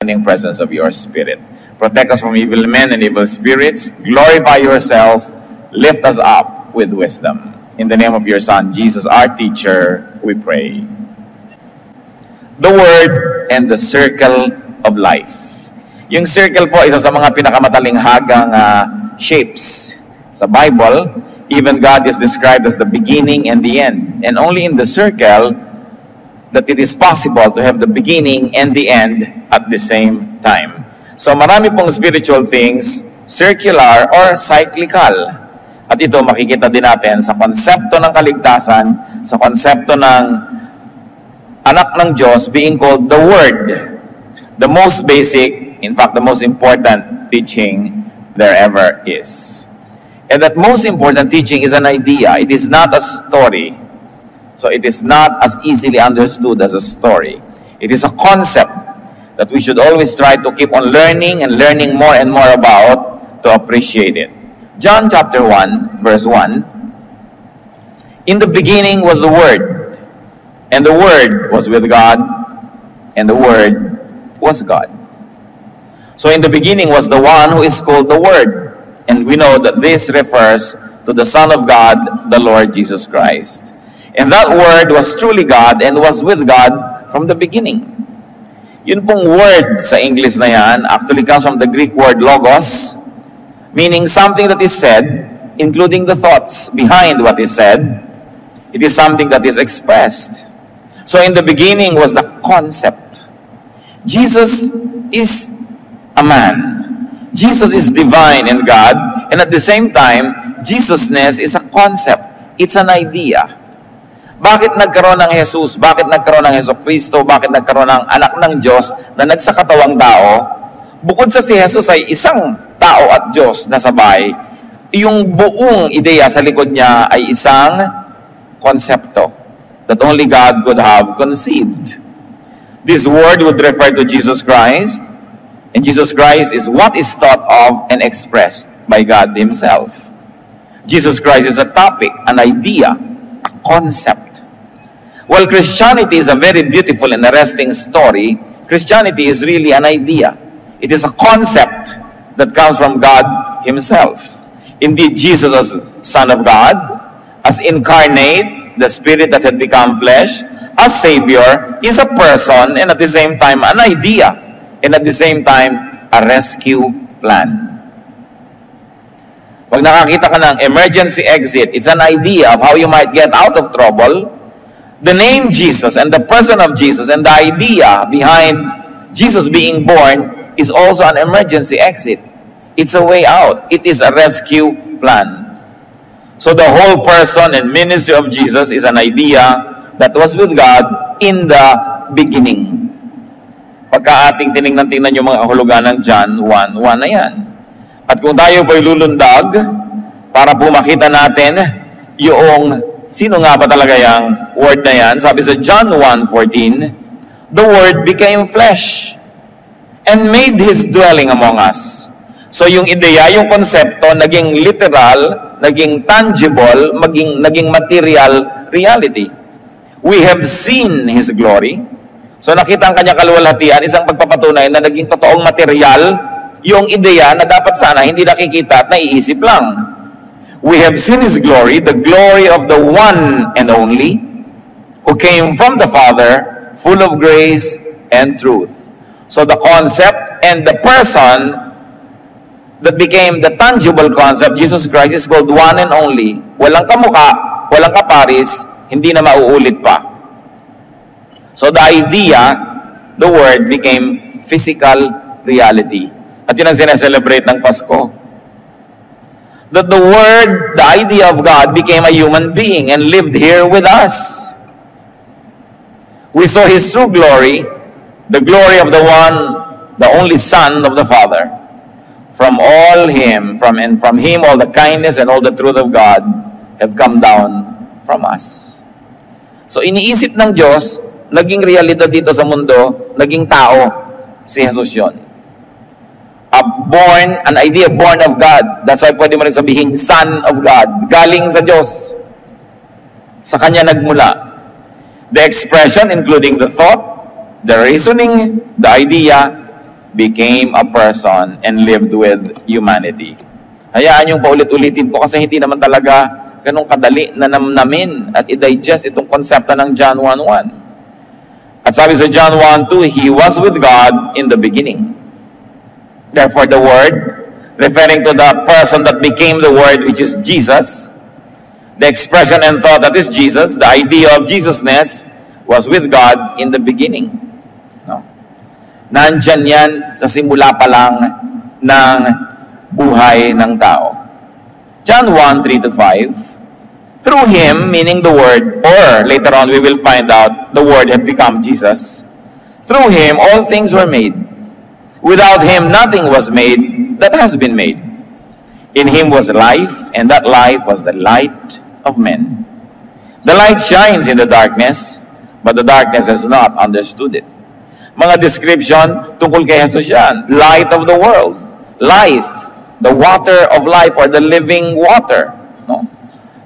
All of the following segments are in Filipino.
in presence of your Spirit. Protect us from evil men and evil spirits. Glorify yourself. Lift us up with wisdom. In the name of your Son, Jesus, our teacher, we pray. The Word and the circle of life. Yung circle po, isa sa mga pinakamatalinhagang shapes sa Bible. Even God is described as the beginning and the end. And only in the circle that it is possible to have the beginning and the end at the same time. So marami pong spiritual things, circular or cyclical. At ito makikita din natin sa konsepto ng kaligtasan, sa konsepto ng anak ng Diyos being called the Word. The most basic, in fact, the most important teaching there ever is. And that most important teaching is an idea. It is not a story. So it is not as easily understood as a story. It is a concept that we should always try to keep on learning and learning more and more about to appreciate it. John chapter 1, verse 1. In the beginning was the Word, and the Word was with God, and the Word was God. So in the beginning was the one who is called the Word. And we know that this refers to the Son of God, the Lord Jesus Christ. And that Word was truly God and was with God from the beginning. Yun pong word sa English na yan actually comes from the Greek word logos, meaning something that is said, including the thoughts behind what is said. It is something that is expressed. So in the beginning was the concept. Jesus is a man. Jesus is divine and God, and at the same time, Jesusness is a concept. It's an idea. Bakit nagkaroon ng Jesus? Bakit nagkaroon ng Jesucristo? Bakit nagkaroon ng anak ng Diyos na nagsakatawang tao? Bukod sa si Jesus ay isang tao at Diyos na sabay, yung buong ideya sa likod niya ay isang konsepto that only God could have conceived. This word would refer to Jesus Christ, and Jesus Christ is what is thought of and expressed by God Himself. Jesus Christ is a topic, an idea, a concept. While Christianity is a very beautiful and arresting story, Christianity is really an idea. It is a concept that comes from God Himself. Indeed, Jesus as Son of God, as incarnate, the Spirit that had become flesh, as Savior, is a person and at the same time an idea, and at the same time a rescue plan. Pag nakakita ka ng emergency exit, it's an idea of how you might get out of trouble. The name Jesus and the person of Jesus and the idea behind Jesus being born is also an emergency exit. It's a way out. It is a rescue plan. So the whole person and ministry of Jesus is an idea that was with God in the beginning. Pagka ating tinignan yung mga kahulugan ng John 1:1 na yan. At kung tayo po'y lulundag, para po makita natin yung sino nga ba talaga yung word na yan, sabi sa John 1:14, the Word became flesh and made His dwelling among us. So yung ideya, yung konsepto, naging literal, naging tangible, naging material reality. We have seen His glory. So nakita ang kanyang kaluwalhatian, isang pagpapatunay na naging totoong material, yung ideya na dapat sana hindi nakikita at naiisip lang. We have seen His glory, the glory of the one and only, who came from the Father, full of grace and truth. So the concept and the person that became the tangible concept, Jesus Christ, is called one and only. Walang kamukha, walang kaparis, hindi na mauulit pa. So the idea, the Word, became physical reality. At yun ang sineselebrate ng Pasko. That the Word, the idea of God, became a human being and lived here with us. We saw His true glory, the glory of the one, the only Son of the Father. From Him all the kindness and all the truth of God have come down from us. So iniisip ng Diyos, naging realidad dito sa mundo, naging tao, si Jesus yun. An idea born of God. That's why pwede mo rin sabihin, Son of God. Galing sa Diyos. Sa Kanya nagmula. The expression, including the thought, the reasoning, the idea, became a person and lived with humanity. Hayaan yung paulit-ulitin ko kasi hindi naman talaga ganun kadali na namnamin at i-digest itong konsepto ng John 1:1. At sabi sa John 1:2, He was with God in the beginning. Therefore, the Word, referring to the person that became the Word, which is Jesus, the expression and thought that is Jesus, the idea of Jesusness, was with God in the beginning. No? Nandyan yan sa simula pa lang ng buhay ng tao. John 1:3-5, through Him, meaning the Word, or later on we will find out the Word had become Jesus, through Him all things were made. Without Him nothing was made that has been made. In Him was life, and that life was the light of men. The light shines in the darkness, but the darkness has not understood it. Mga description tungkol kay Jesus yan. Light of the world. Life. The water of life or the living water. No?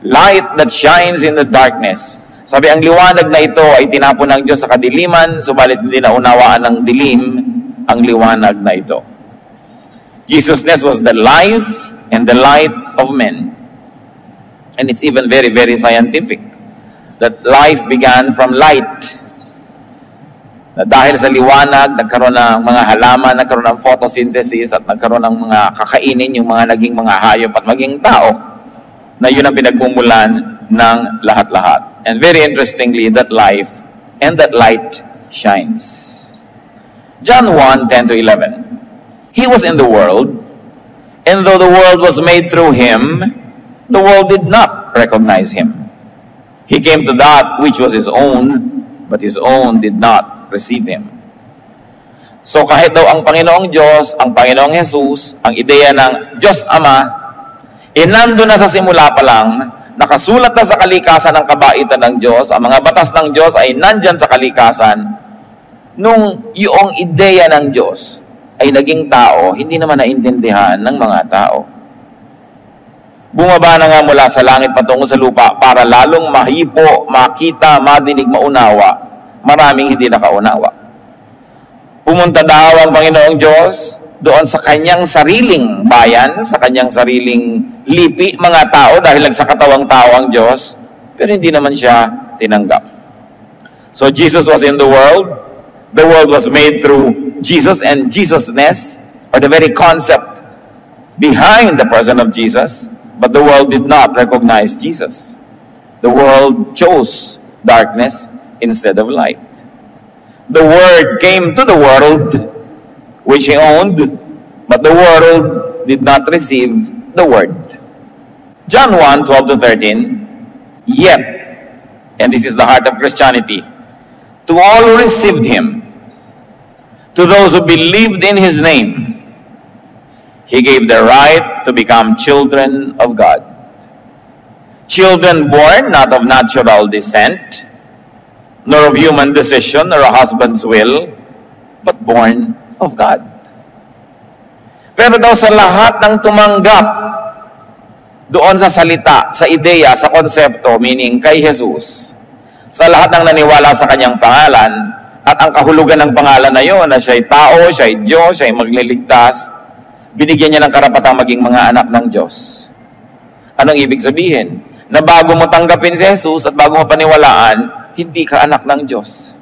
Light that shines in the darkness. Sabi, ang liwanag na ito ay tinapon ng Diyos sa kadiliman, subalit hindi naunawaan ng dilim ang liwanag na ito. Jesusness was the life and the light of men. And it's even very, very scientific that life began from light. Na dahil sa liwanag, nagkaroon ng mga halaman, nagkaroon ng photosynthesis, at nagkaroon ng mga kakainin, yung mga naging mga hayop at maging tao, na yun ang pinagmumulan ng lahat-lahat. And very interestingly, that life and that light shines. John 1:10-11. He was in the world, and though the world was made through Him, the world did not recognize Him. He came to that which was His own, but His own did not receive Him. So kahit daw ang Panginoong Diyos, ang Panginoong Jesus, ang ideya ng Diyos Ama, nandun na sa simula pa lang, nakasulat na sa kalikasan ng kabaitan ng Diyos, ang mga batas ng Diyos ay nandyan sa kalikasan, nung yung ideya ng Diyos ay naging tao, hindi naman naintindihan ng mga tao. Bumaba na nga mula sa langit patungo sa lupa para lalong mahipo, makita, madinig, maunawa. Maraming hindi nakaunawa. Pumunta daw ang Panginoong Diyos doon sa kanyang sariling bayan, sa kanyang sariling lipi, mga tao, dahil nagsakatawang tao ang Diyos, pero hindi naman siya tinanggap. So Jesus was in the world was made through Jesus and Jesusness, or the very concept behind the person of Jesus, but the world did not recognize Jesus. The world chose darkness instead of light. The Word came to the world, which He owned, but the world did not receive the Word. John 1:12-13, yet, and this is the heart of Christianity, to all who received Him, to those who believed in His name, He gave the right to become children of God. Children born not of natural descent, nor of human decision or a husband's will, but born of God. Pero daw sa lahat ng tumanggap doon sa salita, sa ideya, sa konsepto, meaning kay Jesus, sa lahat ng naniwala sa kanyang pangalan, at ang kahulugan ng pangalan na yun, na siya'y tao, siya'y Diyos, siya'y magliligtas, binigyan niya ng karapatang maging mga anak ng Diyos. Anong ibig sabihin? Na bago mo tanggapin si Jesus at bago mo paniwalaan, hindi ka anak ng Diyos.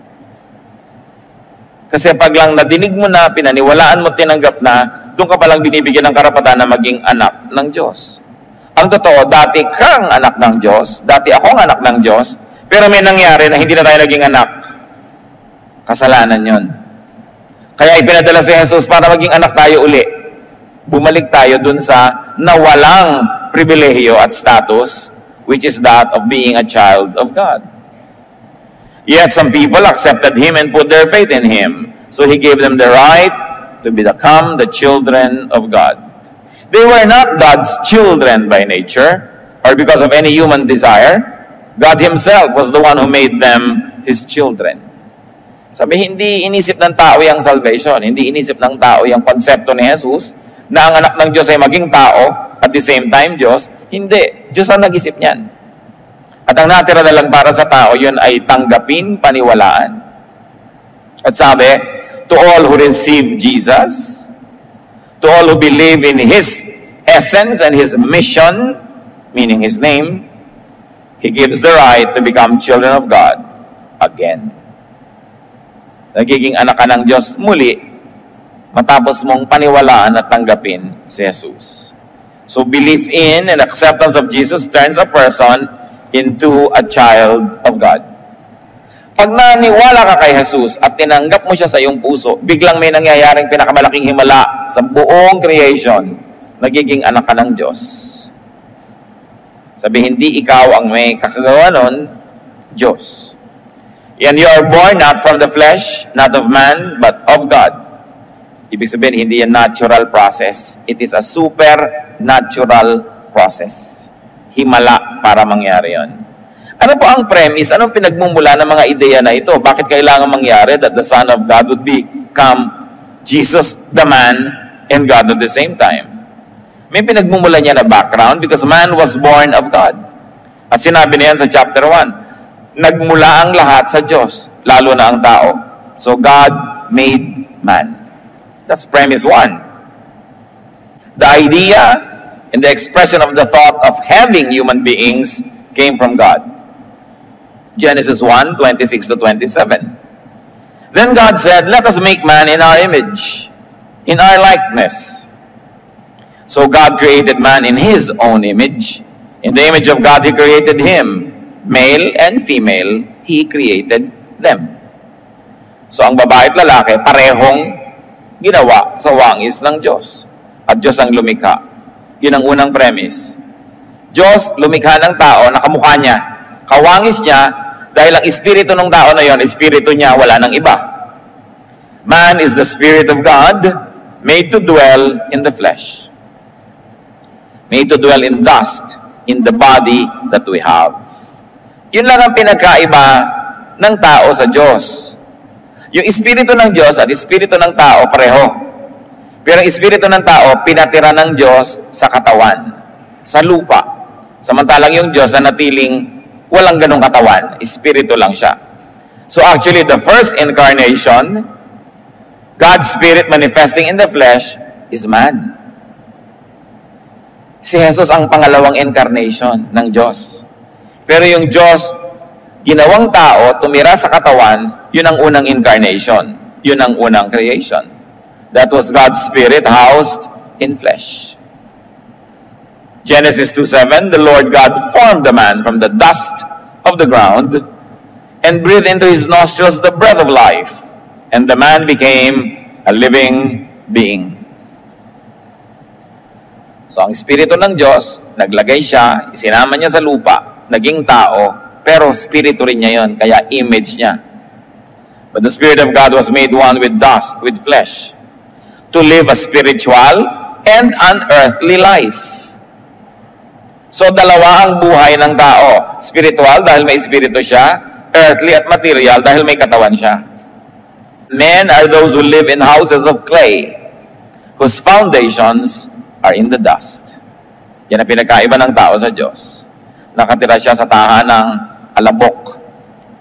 Kasi pag lang nadinig mo na, pinaniwalaan mo, tinanggap na, doon ka palang binibigyan ng karapatan na maging anak ng Diyos. Ang totoo, dati kang anak ng Diyos, dati akong anak ng Diyos, pero may nangyari na hindi na tayo naging anak. Kasalanan yon. Kaya ipinadala si Jesus para maging anak tayo uli. Bumalik tayo dun sa nawalang pribilehiyo at status, which is that of being a child of God. Yet some people accepted Him and put their faith in Him. So He gave them the right to become the children of God. They were not God's children by nature or because of any human desire. God Himself was the one who made them His children. Sabi, hindi inisip ng tao yung salvation. Hindi inisip ng tao yung konsepto ni Jesus na ang anak ng Diyos ay maging tao at the same time Diyos. Hindi. Diyos ang nag-isip niyan. At ang natira na lang para sa tao, yun ay tanggapin, paniwalaan. At sabi, to all who receive Jesus, to all who believe in His essence and His mission, meaning His name, He gives the right to become children of God again. Nagiging anak ka ng Diyos muli matapos mong paniwalaan at tanggapin si Jesus. So belief in and acceptance of Jesus turns a person into a child of God. Pag naniwala ka kay Jesus at tinanggap mo siya sa iyong puso, biglang may nangyayaring pinakamalaking himala sa buong creation. Nagiging anak ka ng Diyos. Sabi, hindi ikaw ang may kakagawa nun, Diyos. And you are born not from the flesh, not of man, but of God. Ibig sabihin, hindi yan natural process. It is a supernatural process. Himala para mangyari yon. Ano po ang premise? Anong pinagmumula ng mga ideya na ito? Bakit kailangan mangyari that the Son of God would become Jesus, the man, and God at the same time? May pinagmumula niya na background because man was born of God. At sinabi niyan sa chapter 1, nagmula ang lahat sa Diyos, lalo na ang tao. So God made man. That's premise 1. The idea and the expression of the thought of having human beings came from God. Genesis 1, 26 to 27. Then God said, let us make man in our image, in our likeness. So God created man in His own image. In the image of God, He created him. Male and female, He created them. So ang babae at lalaki, parehong ginawa sa wangis ng Diyos. At Diyos ang lumikha. Yun ang unang premise. Diyos lumikha ng tao na kamukha niya. Kawangis niya, dahil ang espiritu ng tao na yon, espiritu niya, wala nang iba. Man is the Spirit of God, made to dwell in the flesh. Made to dwell in dust, in the body that we have. Yun lang ang pinagkaiba ng tao sa Diyos. Yung espiritu ng Diyos at espiritu ng tao, pareho. Pero ang espiritu ng tao, pinatira ng Diyos sa katawan, sa lupa. Samantalang yung Diyos na natiling walang ganong katawan, espiritu lang siya. So actually, the first incarnation, God's Spirit manifesting in the flesh, is man. Si Jesus ang pangalawang incarnation ng Diyos. Pero yung Diyos, ginawang tao, tumira sa katawan, yun ang unang incarnation. Yun ang unang creation. That was God's Spirit housed in flesh. Genesis 2:7, the Lord God formed the man from the dust of the ground and breathed into his nostrils the breath of life, and the man became a living being. So ang espiritu ng Diyos, naglagay siya, isinama niya sa lupa, naging tao, pero espiritu rin niya yon, kaya image niya. But the Spirit of God was made one with dust, with flesh, to live a spiritual and an earthly life. So dalawa ang buhay ng tao. Spiritual dahil may espiritu siya, earthly at material dahil may katawan siya. Men are those who live in houses of clay, whose foundations are in the dust. Yan ang pinagkaiba ng tao sa Diyos. Nakatira siya sa tahanang alabok.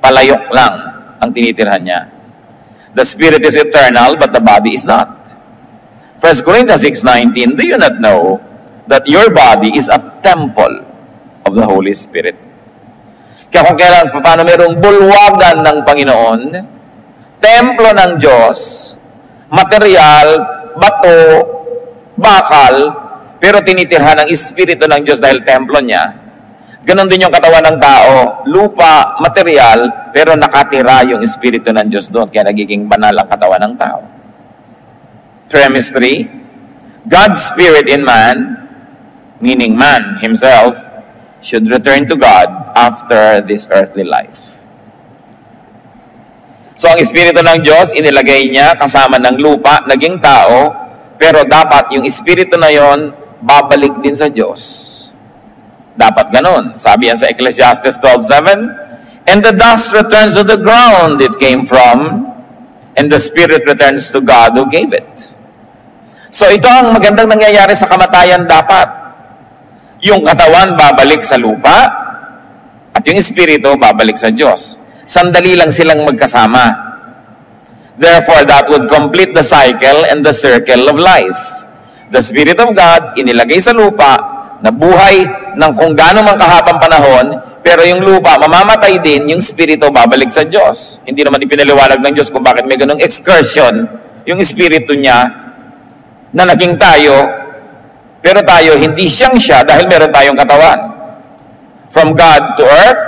Palayok lang ang tinitirhan niya. The spirit is eternal, but the body is not. 1 Corinthians 6:19, do you not know that your body is a temple of the Holy Spirit? Kaya kung kailan, paano mayroong bulwagan ng Panginoon, templo ng Diyos, material, bato, bakal, pero tinitirhan ng Espiritu ng Diyos dahil templo niya. Ganon din yung katawan ng tao, lupa, material, pero nakatira yung Espiritu ng Diyos doon, kaya nagiging banal ang katawan ng tao. Premise 3, God's Spirit in man, meaning man himself, should return to God after this earthly life. So ang Espiritu ng Diyos, inilagay niya kasama ng lupa, naging tao, pero dapat yung Espiritu na yon babalik din sa Diyos. Dapat ganun. Sabi yan sa Ecclesiastes 12:7, and the dust returns to the ground it came from, and the Spirit returns to God who gave it. So ito ang magandang nangyayari sa kamatayan dapat. Yung katawan babalik sa lupa, at yung Espiritu babalik sa Diyos. Sandali lang silang magkasama. Therefore, that would complete the cycle and the circle of life. The Spirit of God, inilagay sa lupa, na buhay ng kung gaano man kahabang panahon, pero yung lupa, mamamatay din, yung Espiritu babalik sa Diyos. Hindi naman ipinaliwanag ng Diyos kung bakit may ganung excursion, yung Espiritu niya, na naging tayo, pero tayo, hindi siyang siya dahil meron tayong katawan. From God to earth,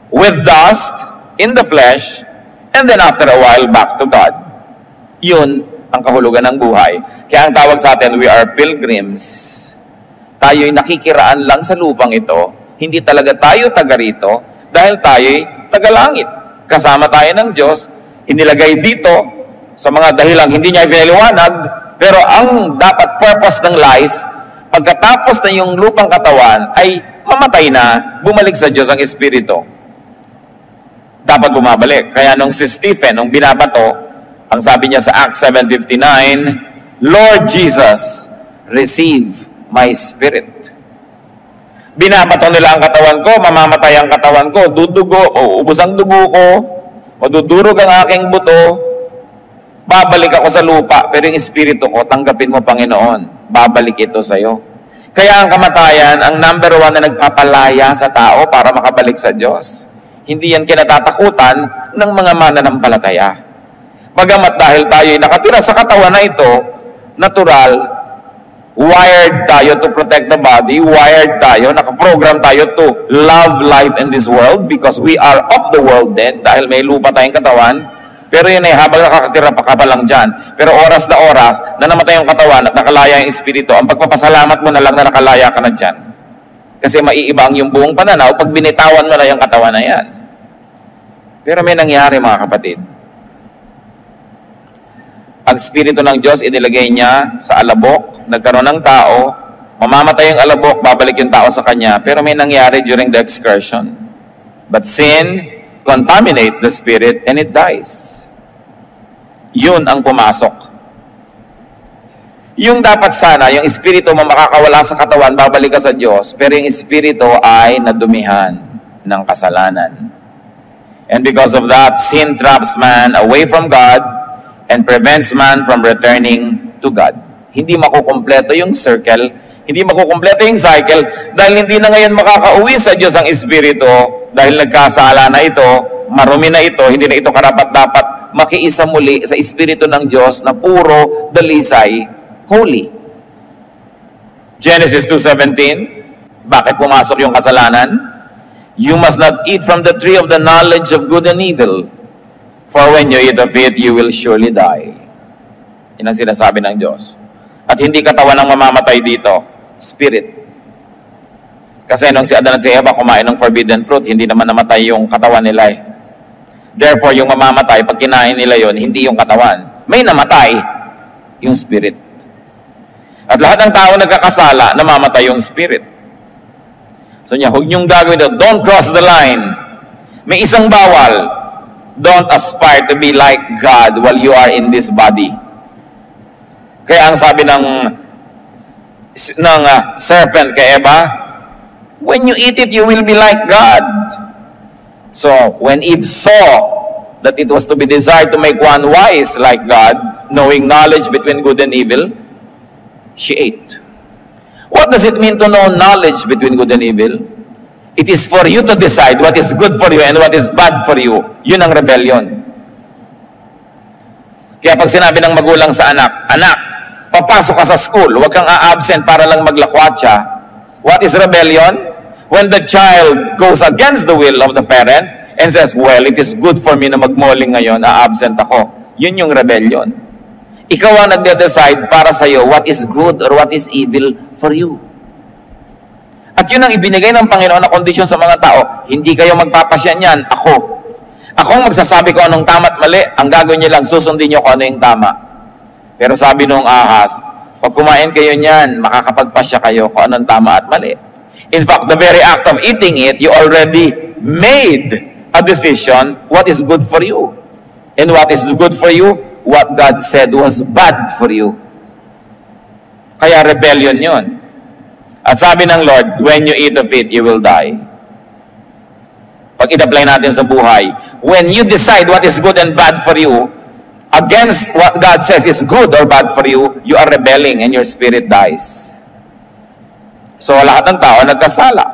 with dust, in the flesh, and then after a while, back to God. Yun ang kahulugan ng buhay. Kaya ang tawag sa atin, we are pilgrims. Tayo'y nakikiraan lang sa lupang ito. Hindi talaga tayo taga rito dahil tayo'y taga-langit. Kasama tayo ng Diyos, inilagay dito sa mga dahilang hindi niya ipinaliwanag, pero ang dapat purpose ng life, pagkatapos na yung lupang katawan, ay mamatay na, bumalik sa Diyos ang Espiritu. Dapat bumabalik. Kaya nung si Stephen, nung binabato, ang sabi niya sa Acts 7:59, Lord Jesus, receive my spirit. Binabato nila ang katawan ko, mamamatay ang katawan ko, dudugo, o ubos ang dugo ko, o dudurog ang aking buto, babalik ako sa lupa, pero yung espiritu ko, tanggapin mo, Panginoon, babalik ito sa'yo. Kaya ang kamatayan, ang number 1 na nagpapalaya sa tao para makabalik sa Diyos. Hindi yan kinatatakutan ng mga mananampalataya. Bagamat dahil tayo ay nakatira sa katawan na ito, natural, wired tayo to protect the body, wired tayo, nakaprogram tayo to love life in this world because we are of the world din, dahil may lupa tayong katawan. Pero yun ay habang nakakatira pa ka pa lang dyan. Pero oras na oras na namatay yung katawan at nakalaya yung espiritu, ang pagpapasalamat mo na lang na nakalaya ka na dyan. Kasi maiibang yung buong pananaw pag binitawan mo na yung katawan na yan. Pero may nangyari, mga kapatid. Ang Espiritu ng Diyos, inilagay niya sa alabok, nagkaroon ng tao, mamamatay yung alabok, babalik yung tao sa kanya, pero may nangyari during the excursion. But sin contaminates the spirit and it dies. Yun ang pumasok. Yung dapat sana, yung espiritu mo makakawala sa katawan, babalik ka sa Diyos, pero yung espiritu ay nadumihan ng kasalanan. And because of that, sin traps man away from God and prevents man from returning to God. Hindi makukumpleto yung circle, hindi makukumpleto yung cycle, dahil hindi na ngayon makakauwi sa Diyos ang espiritu, dahil nagkasala na ito, marumi na ito, hindi na ito karapat-dapat makiisa muli sa espiritu ng Diyos na puro, dalisay, holy. Genesis 2:17, bakit pumasok yung kasalanan? You must not eat from the tree of the knowledge of good and evil, for when you eat of it, you will surely die. Yan ang sinasabi ng Diyos. At hindi katawan ang mamamatay dito, spirit. Kasi nung si Adan at si Eva kumain ng forbidden fruit, hindi naman namatay yung katawan nila eh. Therefore, yung mamamatay, pag kinain nila yon, hindi yung katawan. May namatay, yung spirit. At lahat ng tao nagkakasala, namamatay yung spirit. So niya, huwag niyong gagawin ito. Don't cross the line. May isang bawal. Don't aspire to be like God while you are in this body. Kaya ang sabi ng serpent kay Eva, when you eat it, you will be like God. So, when Eve saw that it was to be desired to make one wise like God, knowing knowledge between good and evil, she ate. What does it mean to know knowledge between good and evil? It is for you to decide what is good for you and what is bad for you. Yun ang rebellion. Kaya pag sinabi ng magulang sa anak, anak, papasok ka sa school, huwag kang a-absent para lang maglakwatsa. What is rebellion? When the child goes against the will of the parent and says, well, it is good for me na magmoling ngayon, a-absent ako. Yun yung rebellion. Ikaw ang nagde-decide para sa'yo what is good or what is evil for you. At yun ang ibinigay ng Panginoon na kondisyon sa mga tao. Hindi kayo magpapasya niyan, ako. Ako ang magsasabi ko anong tama at mali, ang gagawin niyo lang, susundin niyo kung ano yung tama. Pero sabi nung ahas, pag kumain kayo niyan, makakapagpasya kayo kung anong tama at mali. In fact, the very act of eating it, you already made a decision what is good for you. And what is good for you, what God said was bad for you. Kaya rebellion yun. At sabi ng Lord, when you eat of it, you will die. Pag in-apply natin sa buhay, when you decide what is good and bad for you, against what God says is good or bad for you, you are rebelling and your spirit dies. So lahat ng tao nagkasala.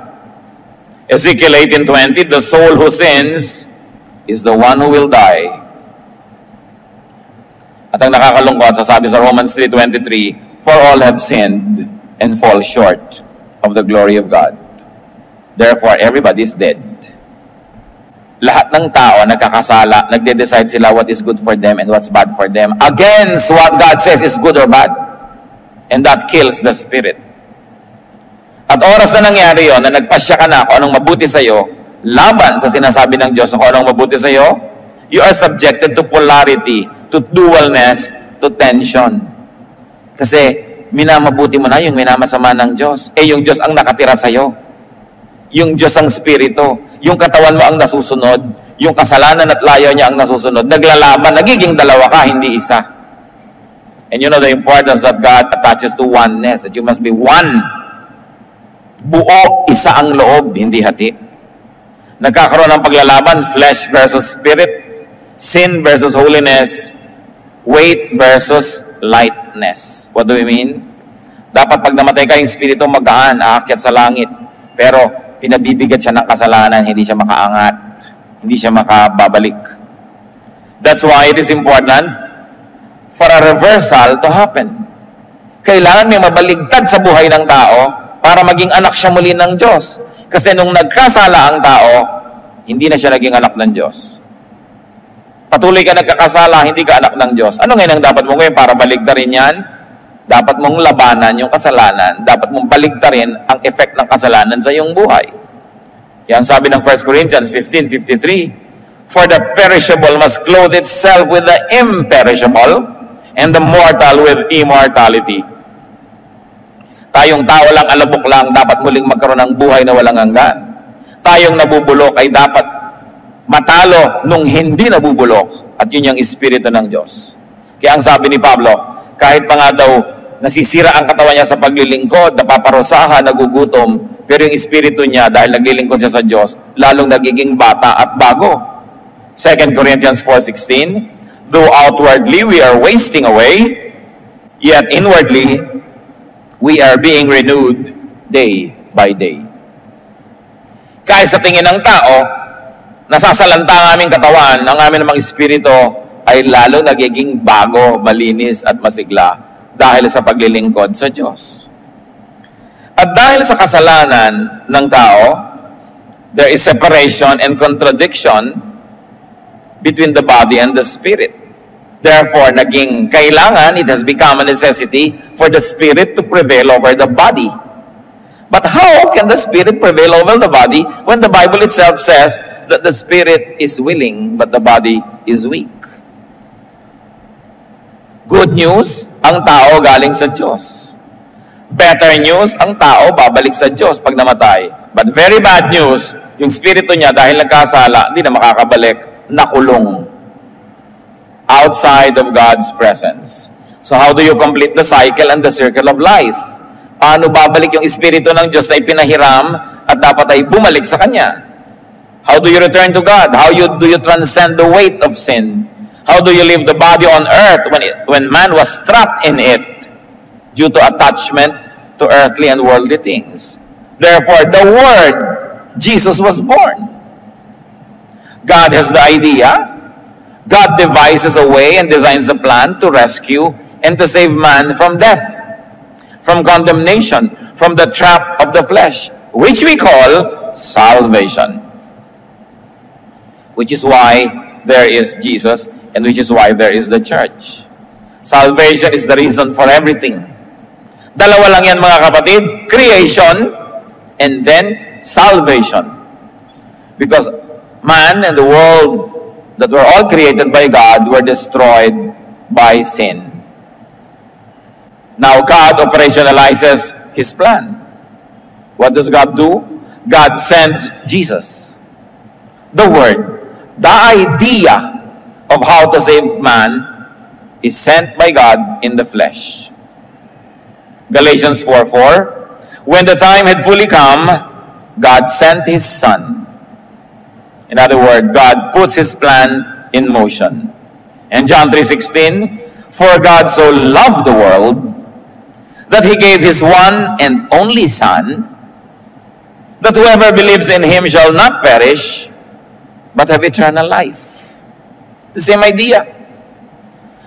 Ezekiel 18:20, the soul who sins is the one who will die. At ang nakakalungkot, sasabi sa Romans 3:23, for all have sinned and fall short of the glory of God. Therefore, everybody is dead. Lahat ng tao nagkakasala, nagde-decide sila what is good for them and what's bad for them against what God says is good or bad. And that kills the spirit. At oras na nangyari yon, na nagpasya ka na kung anong mabuti sa'yo, laban sa sinasabi ng Diyos kung anong mabuti sa'yo, you are subjected to polarity, to dualness, to tension. Kasi minamabuti mo na yung minamasama ng Diyos. Yung Diyos ang nakatira sa'yo. Yung Diyos ang spirito. Yung katawan mo ang nasusunod. Yung kasalanan at layo niya ang nasusunod. Naglalaban, nagiging dalawa ka, hindi isa. And you know the importance that God attaches to oneness, that you must be one. Buo, isa ang loob, hindi hati. Nagkakaroon ng paglalaban, flesh versus spirit, sin versus holiness, weight versus lightness. What do we mean? Dapat pag namatay ka, yung spirito magaan, aakyat sa langit. Pero pinabibigat siya ng kasalanan, hindi siya makaangat, hindi siya makababalik. That's why it is important for a reversal to happen. Kailangan may mabaligtad sa buhay ng tao para maging anak siya muli ng Diyos. Kasi nung nagkasala ang tao, hindi na siya naging anak ng Diyos. Patuloy ka nagkakasala, hindi ka anak ng Diyos. Ano ngayon ang dapat mo ngayon para baligtarin yan? Dapat mong labanan yung kasalanan. Dapat mong baligtarin ang effect ng kasalanan sa iyong buhay. Yan sabi ng 1 Corinthians 15:53, for the perishable must clothe itself with the imperishable, and the mortal with immortality. Tayong tao lang, alabok lang, dapat muling magkaroon ng buhay na walang hanggan. Tayong nabubulok ay dapat matalo nung hindi nabubulok. At yun yung espiritu ng Diyos. Kaya ang sabi ni Pablo, kahit pa nga daw nasisira ang katawan niya sa paglilingkod, napaparusahan, nagugutom, pero yung espiritu niya, dahil naglilingkod siya sa Diyos, lalong nagiging bata at bago. 2 Corinthians 4:16, though outwardly we are wasting away, yet inwardly we are being renewed day by day. Kahit sa tingin ng tao, nasasalanta ang aming katawan, ang aming namang espiritu ay lalo nagiging bago, malinis at masigla dahil sa paglilingkod sa Diyos. At dahil sa kasalanan ng tao, there is separation and contradiction between the body and the spirit. Therefore, naging kailangan, it has become a necessity for the spirit to prevail over the body. But how can the spirit prevail over the body when the Bible itself says that the spirit is willing but the body is weak? Good news, ang tao galing sa Diyos. Better news, ang tao babalik sa Diyos pag namatay. But very bad news, yung spirito niya dahil nagkasala, hindi na makakabalik, nakulong. Outside of God's presence. So how do you complete the cycle and the circle of life? Paano babalik yung espiritu ng Diyos na ipinahiram at dapat ay bumalik sa Kanya? How do you return to God? How do you transcend the weight of sin? How do you leave the body on earth when man was trapped in it due to attachment to earthly and worldly things? Therefore, the Word, Jesus was born. God has the idea. God devises a way and designs a plan to rescue and to save man from death, from condemnation, from the trap of the flesh, which we call salvation. Which is why there is Jesus, and which is why there is the church. Salvation is the reason for everything. Dalawa lang yan mga kapatid, creation and then salvation. Because man and the world that were all created by God were destroyed by sin. Now God operationalizes His plan. What does God do? God sends Jesus. The Word, the idea of how to save man is sent by God in the flesh. Galatians 4:4, when the time had fully come, God sent His Son. In other words, God puts His plan in motion. And John 3:16, for God so loved the world that He gave His one and only Son, that whoever believes in Him shall not perish, but have eternal life. The same idea.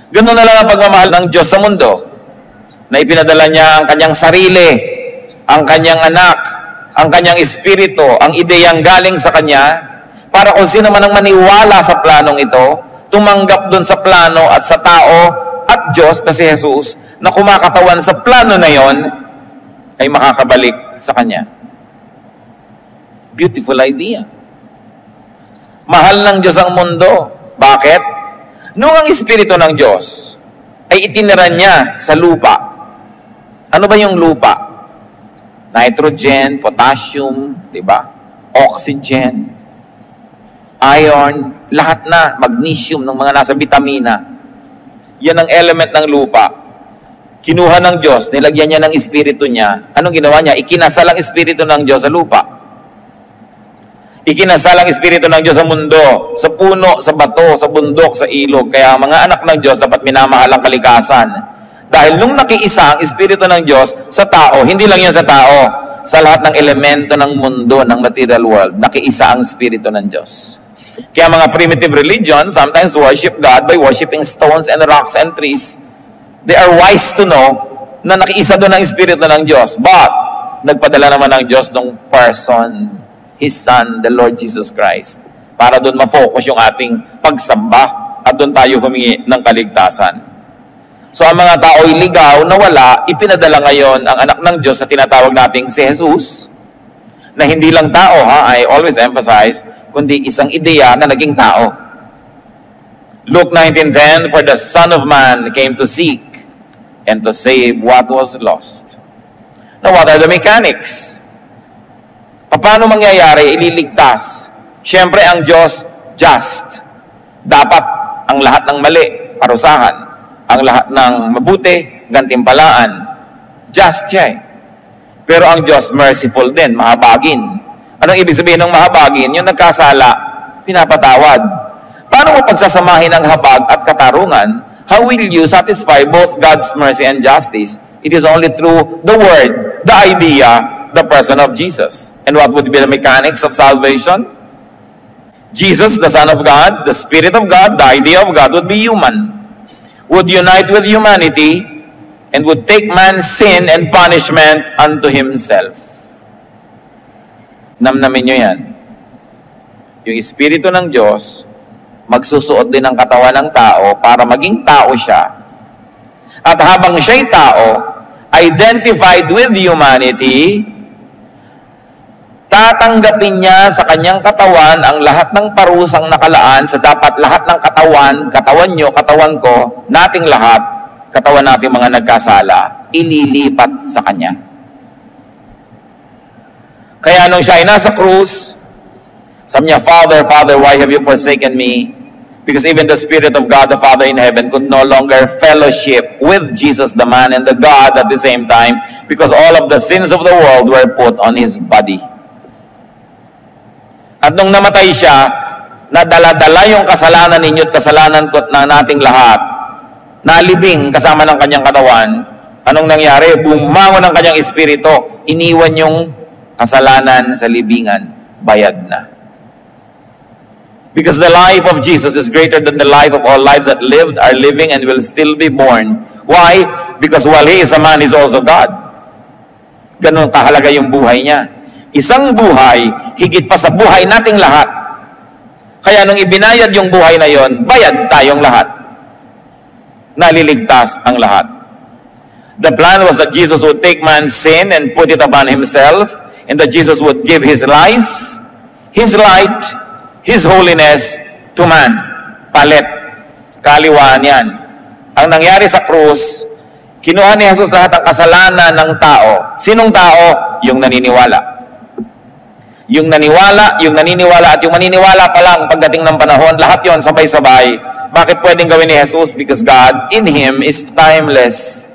Ganun na lang ang pagmamahal ng Diyos sa mundo, na ipinadala niya ang kanyang sarili, ang kanyang anak, ang kanyang espiritu, ang ideyang galing sa kanya, para kung sino man ang maniwala sa planong ito, tumanggap dun sa plano at sa tao at Diyos na si Jesus, na kumakatawan sa plano na yon, ay makakabalik sa kanya. Beautiful idea. Mahal ng Diyos ang mundo. Bakit? Noong ang Espiritu ng Diyos ay itinira niya sa lupa. Ano ba yung lupa? Nitrogen, potassium, di ba? Oxygen, iron, lahat na, magnesium ng mga nasa vitamina. Yan ang element ng lupa. Kinuha ng Diyos, nilagyan niya ng Espiritu niya. Anong ginawa niya? Ikinasal ang Espiritu ng Diyos sa lupa. Ikinasal ang Espiritu ng Diyos sa mundo, sa puno, sa bato, sa bundok, sa ilog. Kaya mga anak ng Diyos dapat minamahal ang kalikasan. Dahil nung nakiisa ang Espiritu ng Diyos sa tao, hindi lang yan sa tao, sa lahat ng elemento ng mundo, ng material world, nakiisa ang Espiritu ng Diyos. Kaya mga primitive religions sometimes worship God by worshiping stones and rocks and trees. They are wise to know na nakiisa doon ang Espiritu ng Diyos. But, nagpadala naman ng Diyos ng person, His Son, the Lord Jesus Christ, para doon ma-focus yung ating pagsamba at doon tayo humingi ng kaligtasan. So ang mga tao'y ligaw na wala, ipinadala ngayon ang anak ng Diyos na tinatawag nating si Jesus, na hindi lang tao, I always emphasize, kundi isang ideya na naging tao. Luke 19:10, for the Son of Man came to seek and to save what was lost. Now, what are the mechanics? Paano mangyayari? Ililigtas. Siyempre, ang Diyos, just. Dapat ang lahat ng mali, parusahan. Ang lahat ng mabuti, gantimpalaan. Just siya eh. Pero ang Diyos, merciful din, mahabagin. Anong ibig sabihin ng mahabagin? Yung nagkasala, pinapatawad. Paano mo pagsasamahin ang habag at katarungan? How will you satisfy both God's mercy and justice? It is only through the Word, the idea, the person of Jesus. And what would be the mechanics of salvation? Jesus, the Son of God, the Spirit of God, the idea of God would be human. Would unite with humanity and would take man's sin and punishment unto himself. Namnamin nyo yan. Yung Espiritu ng Diyos, magsusuot din ng katawan ng tao para maging tao siya. At habang siya'y tao, identified with humanity, tatanggapin niya sa kanyang katawan ang lahat ng parusang nakalaan sa dapat lahat ng katawan nyo, katawan ko, nating lahat, katawan nating mga nagkasala, ililipat sa kanya. Kaya nung siya ay nasa krus, sabi niya, Father, Father, why have you forsaken me? Because even the Spirit of God, the Father in heaven, could no longer fellowship with Jesus, the man, and the God at the same time, because all of the sins of the world were put on His body. At nung namatay siya, nadala-dala yung kasalanan ninyo at kasalanan ko na nating lahat, nalibing kasama ng kanyang katawan. Anong nangyari? Bumangon ang kanyang espiritu, iniwan yung kasalanan sa libingan, bayad na. Because the life of Jesus is greater than the life of all lives that lived, are living, and will still be born. Why? Because while He is a man, He is also God. Ganun kahalaga yung buhay niya. Isang buhay, higit pa sa buhay nating lahat. Kaya nung ibinayad yung buhay na yon, bayad tayong lahat. Naliligtas ang lahat. The plan was that Jesus would take man's sin and put it upon Himself, and that Jesus would give His life, His light, His holiness to man. Palit. Kaliwaan yan. Ang nangyari sa krus, kinuha ni Jesus lahat ang kasalanan ng tao. Sinong tao? Yung naniniwala. Yung naniniwala at yung maniniwala pa lang pagdating ng panahon, lahat yon sabay-sabay. Bakit pwedeng gawin ni Jesus? Because God in Him is timeless.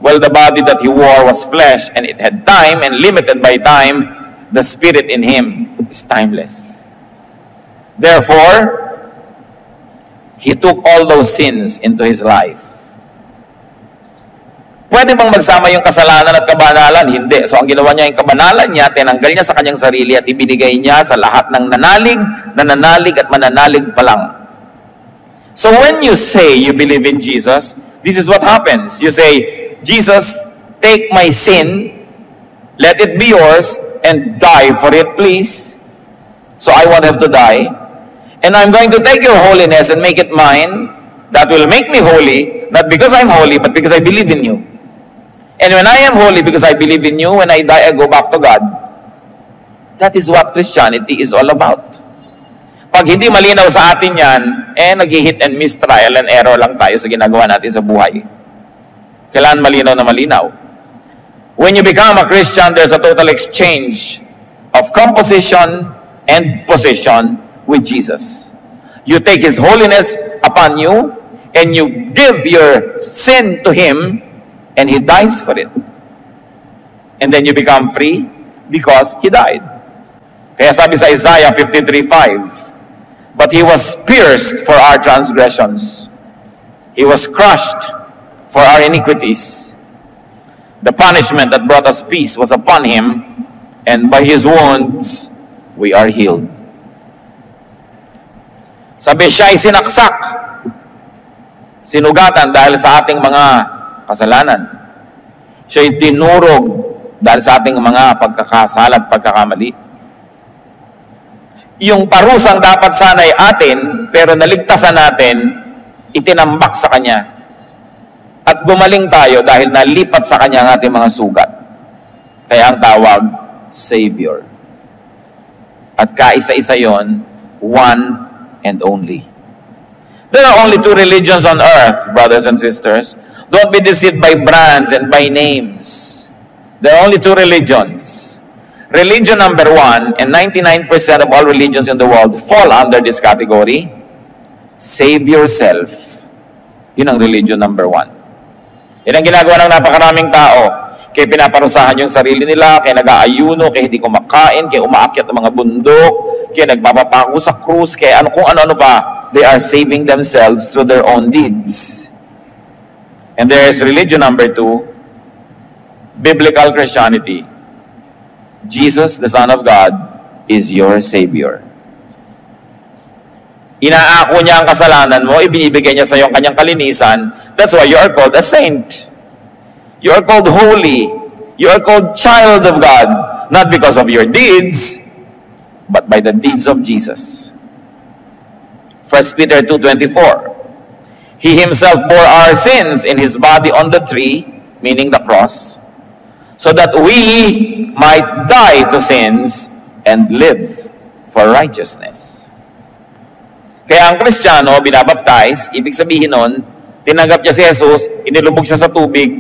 Well, the body that He wore was flesh and it had time, and limited by time, the Spirit in Him is timeless. Therefore, He took all those sins into His life. Pwede bang magsama yung kasalanan at kabanalan? Hindi. So ang ginawa niya, yung kabanalan niya, tinanggal niya sa kanyang sarili at ibinigay niya sa lahat ng nananalig at mananalig pa lang. So when you say you believe in Jesus, this is what happens. You say, Jesus, take my sin, let it be yours, and die for it, please. So I won't have to die. And I'm going to take your holiness and make it mine. That will make me holy, not because I'm holy, but because I believe in you. And when I am holy because I believe in you, when I die, I go back to God. That is what Christianity is all about. Pag hindi malinaw sa atin yan, nag-hit and miss, trial and error lang tayo sa ginagawa natin sa buhay. Kailangan malinaw na malinaw. When you become a Christian, there's a total exchange of composition and position with Jesus. You take His holiness upon you, and you give your sin to Him, and He dies for it. And then you become free because He died. Kaya sabi sa Isaiah 53:5, but He was pierced for our transgressions. He was crushed for our iniquities. The punishment that brought us peace was upon Him, and by His wounds, we are healed. Sabi, siya ay sinaksak, sinugatan dahil sa ating mga kasalanan. Siya ay dinurog dahil sa ating mga pagkakasala at pagkakamali. Yung parusang dapat sana'y atin, pero naligtasan natin, itinambak sa Kanya. At gumaling tayo dahil nalipat sa Kanya ang ating mga sugat. Kaya ang tawag, Savior. At kaisa-isa yon, one and only. There are only two religions on earth, brothers and sisters. Don't be deceived by brands and by names. There are only two religions. Religion number one, and 99% of all religions in the world fall under this category. Save yourself. Yun ang religion number one. Yan ang ginagawa ng napakaraming tao. Kaya pinaparusahan yung sarili nila, kaya nag-aayuno, kaya hindi kumakain, kaya umaakyat ng mga bundok, kaya nagpapapako sa krus, kaya kung ano-ano pa. They are saving themselves through their own deeds. And there is religion number two, biblical Christianity. Jesus, the Son of God, is your Savior. Inaako niya ang kasalanan mo, ibinibigay niya sa iyo ang kanyang kalinisan. That's why you are called a saint. You are called holy. You are called child of God. Not because of your deeds, but by the deeds of Jesus. 1 Peter 2:24. He Himself bore our sins in His body on the tree, meaning the cross, so that we might die to sins and live for righteousness. Kaya ang Kristiyano, binabaptize, ibig sabihin nun, tinanggap niya si Jesus, inilubog siya sa tubig,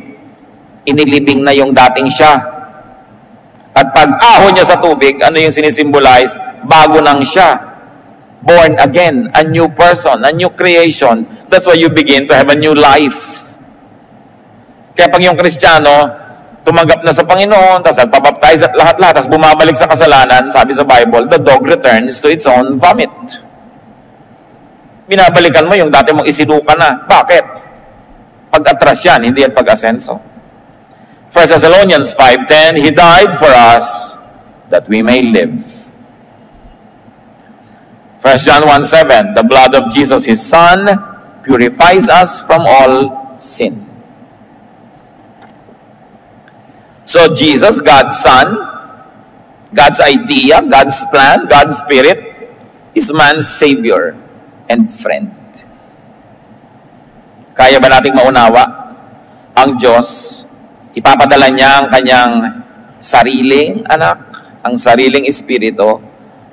inilibing na yung dating siya. At pag-ahon niya sa tubig, ano yung sinisimbolize? Bago nang siya. Born again, a new person, a new creation. That's why you begin to have a new life. Kaya pag yung Kristiyano, tumanggap na sa Panginoon, tapos nagpabaptize at lahat-lahat, tapos bumabalik sa kasalanan, sabi sa Bible, the dog returns to its own vomit. Binabalikan mo yung dati mong isinuka na. Bakit? Pag-atras yan, hindi yan pag-asenso. 1 Thessalonians 5:10, He died for us that we may live. 1 John 1:7, the blood of Jesus, His Son, purifies us from all sin. So Jesus, God's Son, God's idea, God's plan, God's Spirit, is man's Savior and friend. Kaya ba nating maunawa? Ang Diyos, ipapadala niya ang kanyang sariling anak, ang sariling espiritu,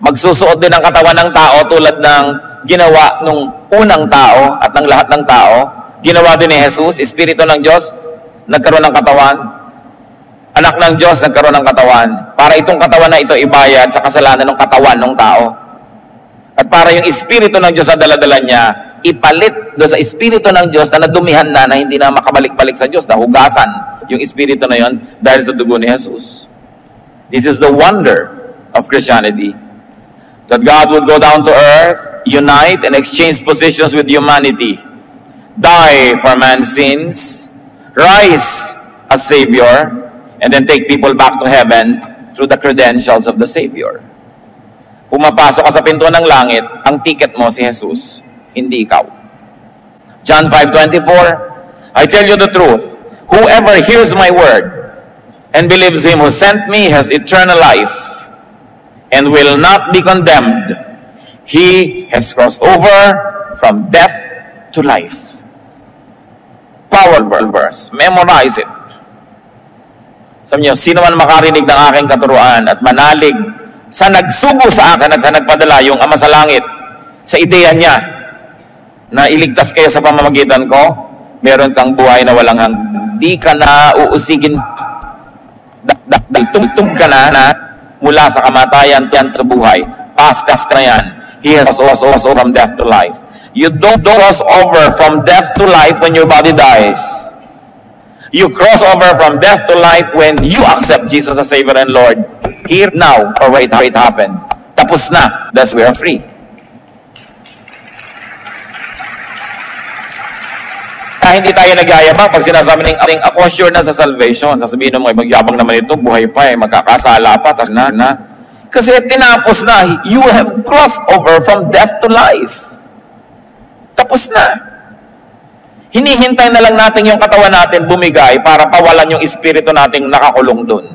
magsusuot din ang katawan ng tao tulad ng ginawa nung unang tao at ng lahat ng tao. Ginawa din ni Jesus, Espiritu ng Diyos, nagkaroon ng katawan. Anak ng Diyos, nagkaroon ng katawan. Para itong katawan na ito ibayad sa kasalanan ng katawan ng tao. At para yung Espiritu ng Diyos na daladala niya, ipalit doon sa Espiritu ng Diyos na nadumihan na hindi na makabalik-balik sa Diyos, nahugasan yung Espiritu na yon dahil sa dugo ni Jesus. This is the wonder of Christianity. that God would go down to earth, unite, and exchange positions with humanity, die for man's sins, rise as Savior, and then take people back to heaven through the credentials of the Savior. Pumapasok ka sa pinto ng langit, ang ticket mo si Jesus, hindi ikaw. John 5:24, I tell you the truth, whoever hears my word and believes him who sent me has eternal life and will not be condemned. He has crossed over from death to life. Powerful verse. Memorize it. Sabi niyo, sino man makarinig ng aking katuruan at manalig sa nagsugo sa akin at sa nagpadala, yung Ama sa langit, sa ideya niya na iligtas kayo sa pamamagitan ko, meron kang buhay na walang hanggan. Di ka na uusigin, tumtub ka na mula sa kamatayan yan sa buhay. Past na yan. He has also from death to life. You don't cross over from death to life when your body dies. You cross over from death to life when you accept Jesus as Savior and Lord. Here, now, or wait, how it happened. Tapos na. Thus we are free. Hindi tayo nagyayabang pag sinasabi ng ako sure na sa salvation. Sasabihin mo, magyabang naman ito, buhay pa, magkakasala pa, tas na. Kasi tinapos na, you have crossed over from death to life. Tapos na. Hinihintay na lang natin yung katawan natin bumigay para pawalan yung espiritu nating nakakulong dun.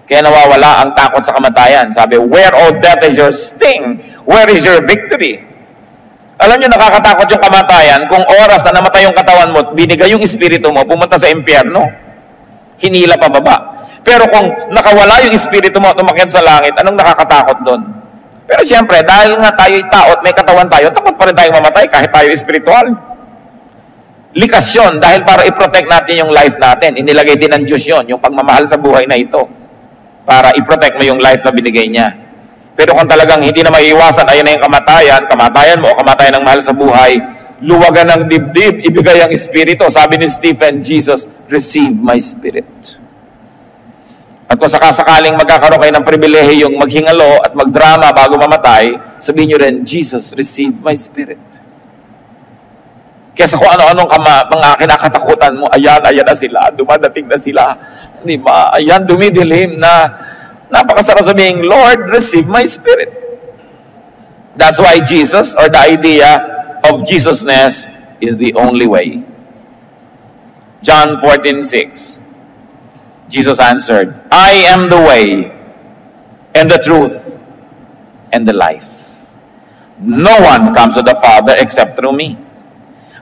Kaya nawawala ang takot sa kamatayan. Sabi, where, O death, is your sting? Where is your victory? Alam nyo, nakakatakot yung kamatayan kung oras na namatay yung katawan mo, binigay yung espiritu mo, pumunta sa impyerno, hinila pababa. Pero kung nakawala yung espiritu mo at umakyat sa langit, anong nakakatakot doon? Pero siyempre, dahil nga tayo'y tao at may katawan tayo, takot pa rin tayong mamatay kahit tayo espiritual. Likas yun, dahil para i-protect natin yung life natin. Inilagay din ng Diyos yun, yung pagmamahal sa buhay na ito, para i-protect mo yung life na binigay niya. Pero kung talagang hindi na maiiwasan, ayun na yung kamatayan mo, o kamatayan ng mahal sa buhay, luwagan ng dibdib, ibigay ang espiritu. Sabi ni Stephen, Jesus, receive my spirit. At kung sakasakaling magkakaroon kayo ng pribilehiyong maghingalo at magdrama bago mamatay, sabihin nyo rin, Jesus, receive my spirit. Kesa kung ano-anong mga kinakatakutan mo, ayan na sila, dumadating na sila. Di ba? Ayan, dumidilim na. Napakasarap sabihin, Lord, receive my spirit. That's why Jesus, or the idea of Jesusness, is the only way. John 14:6. Jesus answered, I am the way, and the truth, and the life. No one comes to the Father except through me.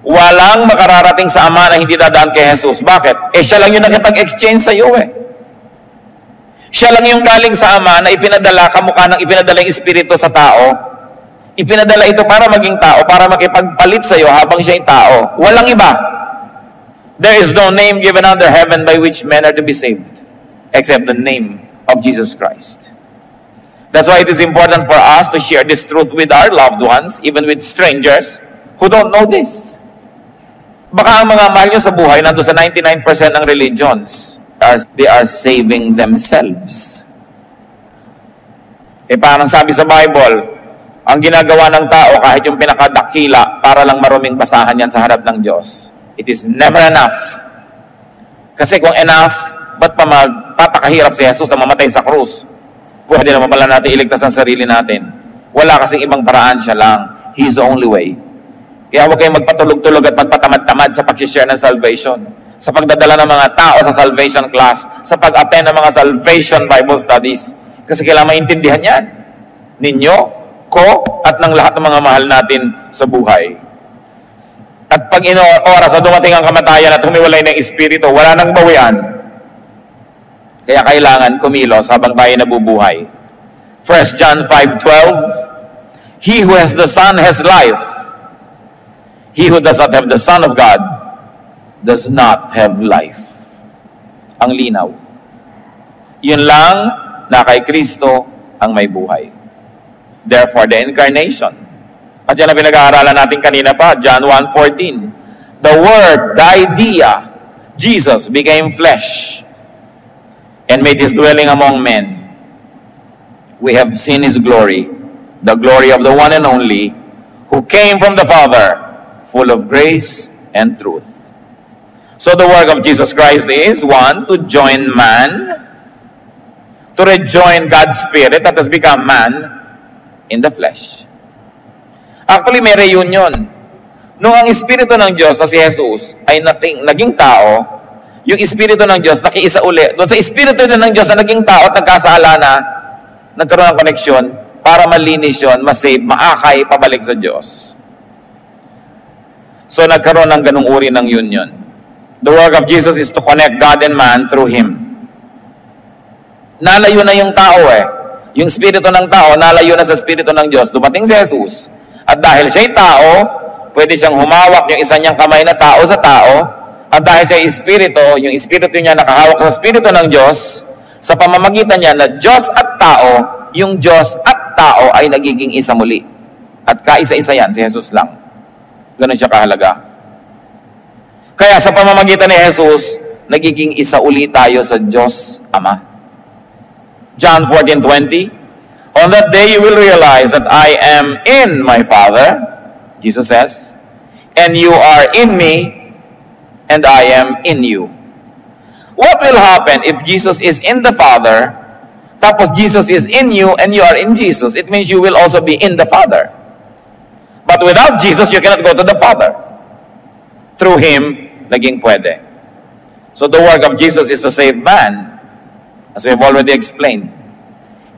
Walang makararating sa Ama na hindi dadaan kay Jesus. Bakit? Siya lang yung nakipag-exchange sa iyo Siya lang yung galing sa Ama na ipinadala, kamukha ng ipinadala yung Espiritu sa tao. Ipinadala ito para maging tao, para makipagpalit sa iyo habang siya'y tao. Walang iba. There is no name given under heaven by which men are to be saved, except the name of Jesus Christ. That's why it is important for us to share this truth with our loved ones, even with strangers who don't know this. Baka ang mga mahal nyo sa buhay, nandun sa 99% ng religions, they are saving themselves. Parang sabi sa Bible, ang ginagawa ng tao kahit yung pinakadakila para lang maruming basahan yan sa harap ng Diyos. It is never enough. Kasi kung enough, ba't pa magpapakahirap si Jesus na mamatay sa krus? Pwede naman pala natin iligtas ang sarili natin. Wala kasing ibang paraan, siya lang. He is the only way. Kaya huwag kayong magpatulog-tulog at magpatamad-tamad sa pag-share ng salvation, sa pagdadala ng mga tao sa salvation class, sa pag-attend ng mga salvation Bible studies. Kasi kailangan maintindihan yan. Ninyo, ko, at ng lahat ng mga mahal natin sa buhay. At pag oras na dumating ang kamatayan at humiwalay ng espiritu, wala nang bawian. Kaya kailangan kumilos habang tayo nabubuhay. 1 John 5:12, He who has the Son has life. He who does not have the Son of God does not have life. Ang linaw. Yun lang na kay Kristo ang may buhay. Therefore, the incarnation. At yan ang pinag-aaralan natin kanina pa, John 1:14. The Word, the idea, Jesus became flesh and made His dwelling among men. we have seen His glory, the glory of the one and only, who came from the Father, full of grace and truth. So the work of Jesus Christ is, one, to join man, to rejoin God's Spirit that has become man in the flesh. Actually, may reunion. Nung ang Espiritu ng Diyos na si Jesus ay naging tao, yung Espiritu ng Diyos nakiisa uli. Doon sa Espiritu ng Diyos na naging tao at nagkasala na, nagkaroon ng koneksyon para malinis yun, masave, maakay, pabalik sa Diyos. So nagkaroon ng ganung uri ng union. The work of Jesus is to connect God and man through Him. Nalayo na yung tao Yung Espiritu ng tao, nalayo na sa Espiritu ng Diyos. Dumating si Jesus. At dahil siya'y tao, pwede siyang humawak yung isa niyang kamay na tao sa tao. At dahil siya Espiritu, yung Espiritu niya nakahawak sa Espiritu ng Diyos, sa pamamagitan niya na Diyos at tao, yung Diyos at tao ay nagiging isa muli. At kaisa-isa yan, si Jesus lang. Ganun siya kahalaga. Kaya sa pamamagitan ni Jesus, nagiging isa uli tayo sa Diyos Ama. John 14:20, on that day you will realize that I am in my Father, Jesus says, and you are in me, and I am in you. What will happen if Jesus is in the Father, tapos Jesus is in you, and you are in Jesus? It means you will also be in the Father. But without Jesus, you cannot go to the Father. Through Him, naging pwede. So the work of Jesus is to save man, as we have already explained.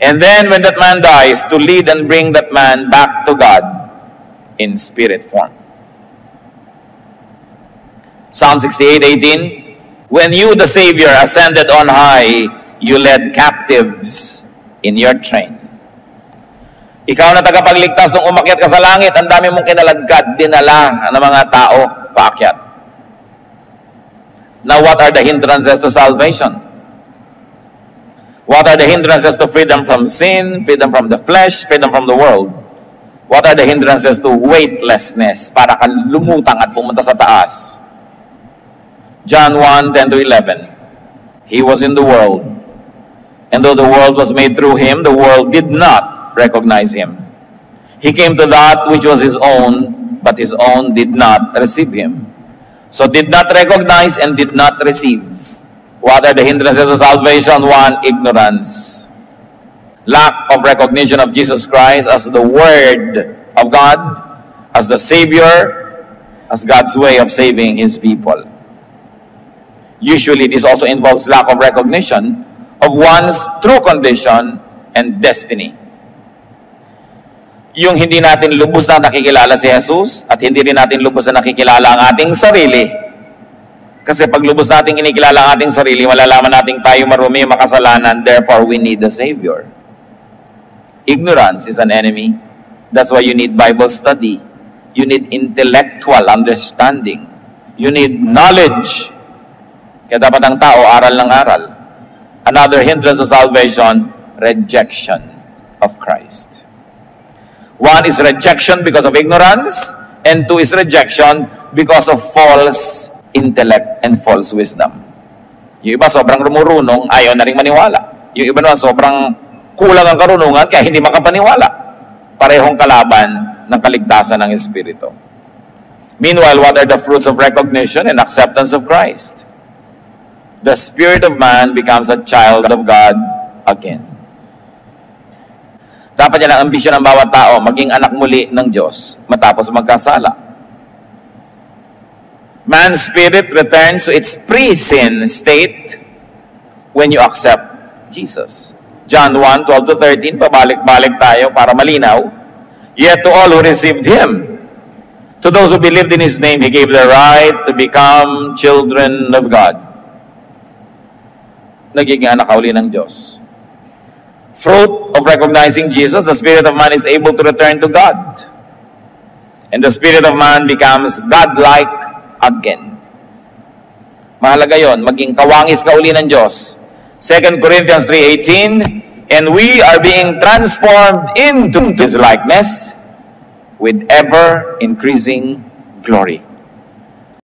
And then when that man dies, to lead and bring that man back to God in spirit form. Psalm 68:18, when you, the Savior, ascended on high, you led captives in your train. Ikaw na tagapagligtas nung umakyat ka sa langit, ang dami mong kinaladkad, dinala ng mga tao paakyat. Now, what are the hindrances to salvation? What are the hindrances to freedom from sin, freedom from the flesh, freedom from the world? What are the hindrances to weightlessness, para ka lumutang at pumunta sa taas? John 1:10-11, He was in the world, and though the world was made through Him, the world did not recognize Him. He came to that which was His own, but His own did not receive Him. So did not recognize and did not receive. What are the hindrances of salvation? One, ignorance. Lack of recognition of Jesus Christ as the Word of God, as the Savior, as God's way of saving His people. Usually, this also involves lack of recognition of one's true condition and destiny. Yung hindi natin lubos na nakikilala si Jesus at hindi rin natin lubos na nakikilala ang ating sarili. Kasi pag lubos natin kinikilala ang ating sarili, malalaman natin tayo marumi, makasalanan, therefore we need a Savior. Ignorance is an enemy. That's why you need Bible study. You need intellectual understanding. You need knowledge. Kaya dapat ang tao, aral ng aral. Another hindrance of salvation, rejection of Christ. One is rejection because of ignorance, and two is rejection because of false intellect and false wisdom. Yung iba sobrang rumurunong, ayaw na rin maniwala. Yung iba naman sobrang kulang ang karunungan, kaya hindi makapaniwala. Parehong kalaban ng kaligtasan ng Espiritu. Meanwhile, what are the fruits of recognition and acceptance of Christ? The spirit of man becomes a child of God again. Dapat yan ang ambisyon ng bawat tao, maging anak muli ng Diyos matapos magkasala. Man's spirit returns to its pre-sin state when you accept Jesus. John 1:12-13, pabalik-balik tayo para malinaw. Yet to all who received Him, to those who believed in His name, He gave the right to become children of God. Nagiging anak uli ng Diyos. Fruit of recognizing Jesus, the spirit of man is able to return to God. And the spirit of man becomes God-like again. Mahalaga yon, maging kawangis ka uli ng Diyos. 2 Corinthians 3:18, and we are being transformed into His likeness with ever-increasing glory.